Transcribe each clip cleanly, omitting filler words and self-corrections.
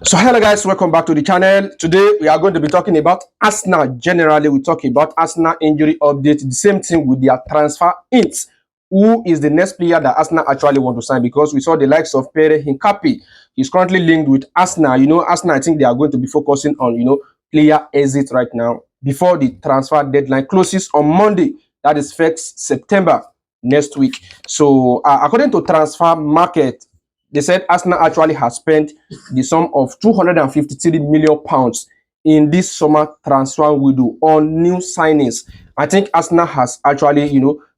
So hello guys, welcome back to the channel. Today we are going to be talking about Arsenal. Generally, we talk about Arsenal injury update. The same thing with their transfer hints. Who is the next player that Arsenal actually want to sign? Because we saw the likes of Piero Hincapie. He's currently linked with Arsenal. Arsenal, I think they are going to be focusing on, player exit right now before the transfer deadline closes on Monday. That is 1st September next week. So according to Transfer Market, they said Arsenal actually has spent the sum of £253 million in this summer transfer window on new signings. I think Arsenal has actually,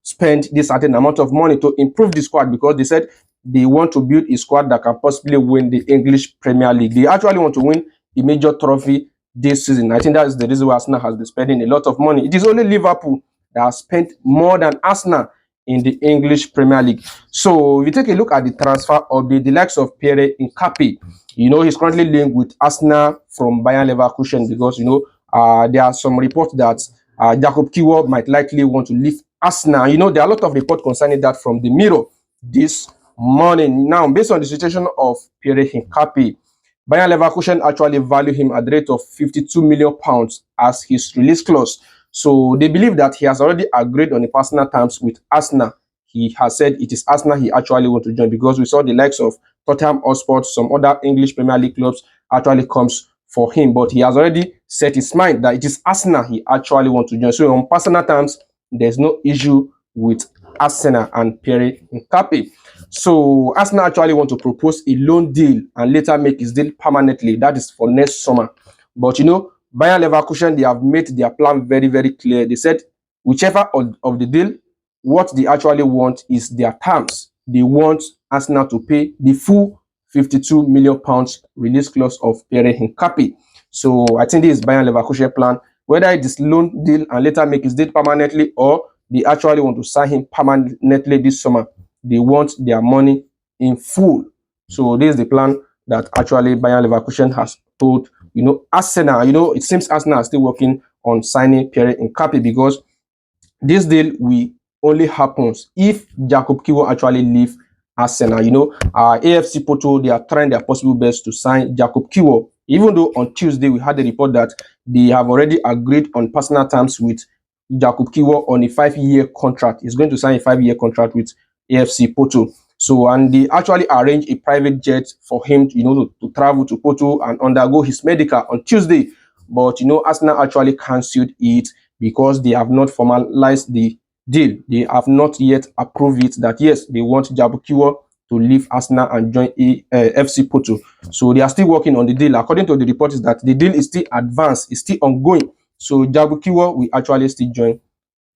spent this certain amount of money to improve the squad because they said they want to build a squad that can possibly win the English Premier League. They actually want to win a major trophy this season. I think that is the reason why Arsenal has been spending a lot of money. It is only Liverpool that has spent more than Arsenal in the English Premier League. So if you take a look at the transfer of the likes of Piero Hincapie, he's currently linked with Arsenal from Bayern Leverkusen because, there are some reports that Jacob Kiwor might likely want to leave Arsenal. There are a lot of reports concerning that from the Mirror this morning. Now, based on the situation of Piero Hincapie, Bayern Leverkusen actually value him at the rate of £52 million as his release clause. So they believe that he has already agreed on the personal terms with Arsenal. He has said it is Arsenal he actually wants to join because we saw the likes of Tottenham Hotspur, some other English Premier League clubs actually comes for him. But he has already set his mind that it is Arsenal he actually wants to join. So on personal terms, there's no issue with Arsenal and Piero Hincapie. So Arsenal actually want to propose a loan deal and later make his deal permanently. That is for next summer. But Bayern Leverkusen, they have made their plan very, very clear. They said whichever of the deal, what they actually want is their terms. They want Arsenal to pay the full £52 million release clause of Piero Hincapie. So I think this is Bayern Leverkusen plan. Whether it is loan deal and later make his deal permanently or they actually want to sign him permanently this summer, they want their money in full. So this is the plan that actually Bayern Leverkusen has told Arsenal. It seems Arsenal is still working on signing Piero Hincapie because this deal will only happens if Jacob Kiwor actually leave Arsenal. AFC Porto, they are trying their possible best to sign Jacob Kiwor, even though on Tuesday we had a report that they have already agreed on personal terms with Jacob Kiwor on a 5-year contract. He's going to sign a 5-year contract with AFC Porto. So, and they actually arranged a private jet for him, to travel to Porto and undergo his medical on Tuesday. But, Arsenal actually cancelled it because they have not formalized the deal. They have not yet approved it that, yes, they want Jacob Kiwor to leave Arsenal and join FC Porto. So, they are still working on the deal. According to the report, is that the deal is still advanced, it's still ongoing. So, Jacob Kiwor will actually still join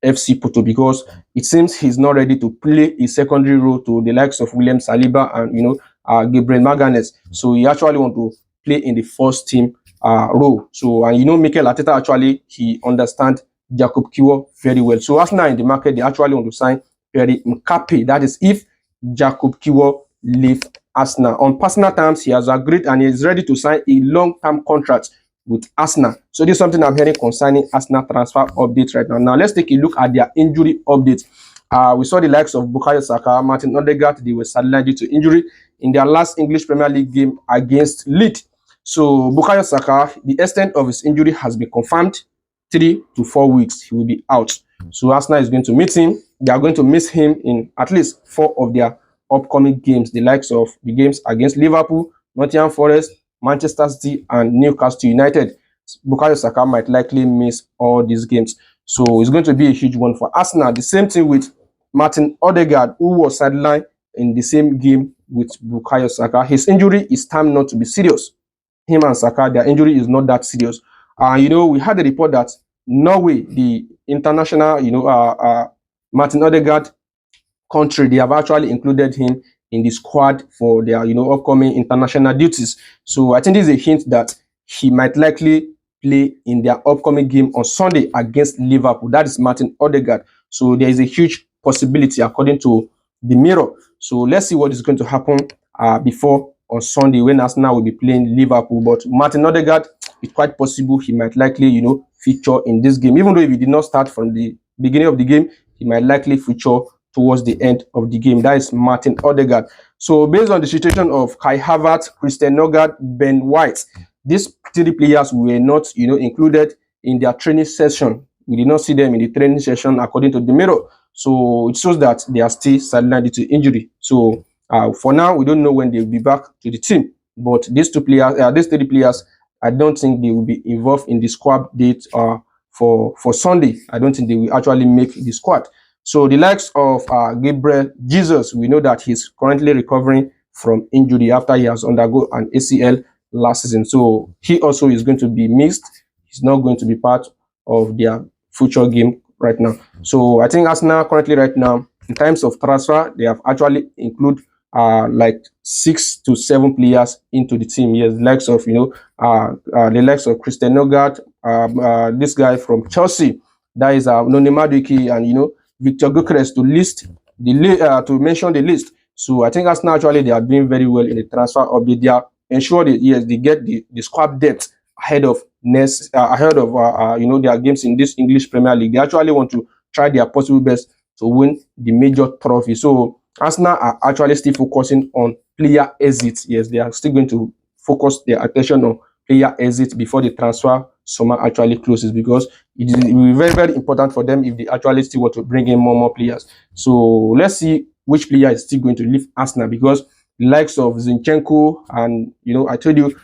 FC Porto because it seems he's not ready to play a secondary role to the likes of William Saliba and Gabriel Magalhaes. So he actually want to play in the first team role. So and Mikel Arteta actually he understands Jacob Kiwor very well. So Arsenal in the market, they actually want to sign Piero Hincapie. That is if Jacob Kiwor leave Arsenal. On personal terms, he has agreed and he is ready to sign a long-term contract with Arsenal. So this is something I'm hearing concerning Arsenal transfer updates right now. Now let's take a look at their injury updates. We saw the likes of Bukayo Saka, Martin Odegaard, they were sidelined due to injury in their last English Premier League game against Leeds. So Bukayo Saka, the extent of his injury has been confirmed. 3 to 4 weeks he will be out. So Arsenal is going to meet him. They are going to miss him in at least 4 of their upcoming games, the likes of the games against Liverpool, Nottingham Forest, Manchester City and Newcastle United. Bukayo Saka might likely miss all these games. So it's going to be a huge one for Arsenal. The same thing with Martin Odegaard, who was sidelined in the same game with Bukayo Saka. His injury is timed not to be serious. Him and Saka, their injury is not that serious. We had a report that Norway, the international, Martin Odegaard country, they have actually included him in the squad for their upcoming international duties. So I think this is a hint that he might likely play in their upcoming game on Sunday against Liverpool. That is Martin Odegaard. So there is a huge possibility according to the Mirror. So let's see what is going to happen before on Sunday when Arsenal will be playing Liverpool. But Martin Odegaard, it's quite possible he might likely feature in this game. Even though if he did not start from the beginning of the game, he might likely feature towards the end of the game. That is Martin Odegaard. So based on the situation of Kai Havertz, Christian Odegaard, Ben White, these three players were not, included in their training session. We did not see them in the training session according to the Mirror. So it shows that they are still sidelined due to injury. So for now, we don't know when they will be back to the team. But these three players, I don't think they will be involved in the squad date for Sunday. I don't think they will actually make the squad. So the likes of Gabriel Jesus, we know that he's currently recovering from injury after he has undergone an ACL last season. So he also is going to be missed. He's not going to be part of their future game right now. So I think Arsenal currently right now, in terms of transfer, they have actually included like 6 to 7 players into the team. Yes, the likes of the likes of Christian Odegaard, this guy from Chelsea, that is Noni Madueke, and Victor Gyökeres to mention the list. So I think Arsenal actually they are doing very well in the transfer update. They are ensure that yes they get the squad depth ahead of their games in this English Premier League. They actually want to try their possible best to win the major trophy. So Arsenal are actually still focusing on player exits. Yes, they are still going to focus their attention on player exits before the transfer summer actually closes, because it will be very, very important for them if they actually still want to bring in more players. So let's see which player is still going to leave Arsenal, because the likes of Zinchenko and I told you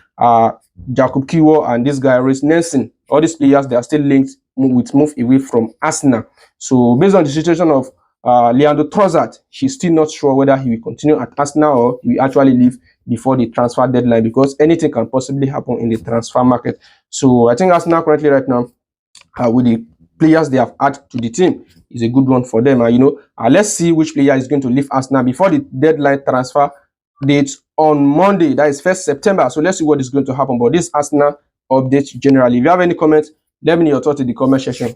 Jacob Kiwor and this guy Reece Nelson, all these players, they are still linked with move away from Arsenal. So based on the situation of Leandro Trossard, he's still not sure whether he will continue at Arsenal or he will actually leave before the transfer deadline, because anything can possibly happen in the transfer market. So I think Arsenal currently right now, with the players they have added to the team, is a good one for them. Let's see which player is going to leave Arsenal before the deadline transfer date on Monday. That is 1st September. So let's see what is going to happen. But this Arsenal update generally. If you have any comments, let me know your thoughts in the comment section.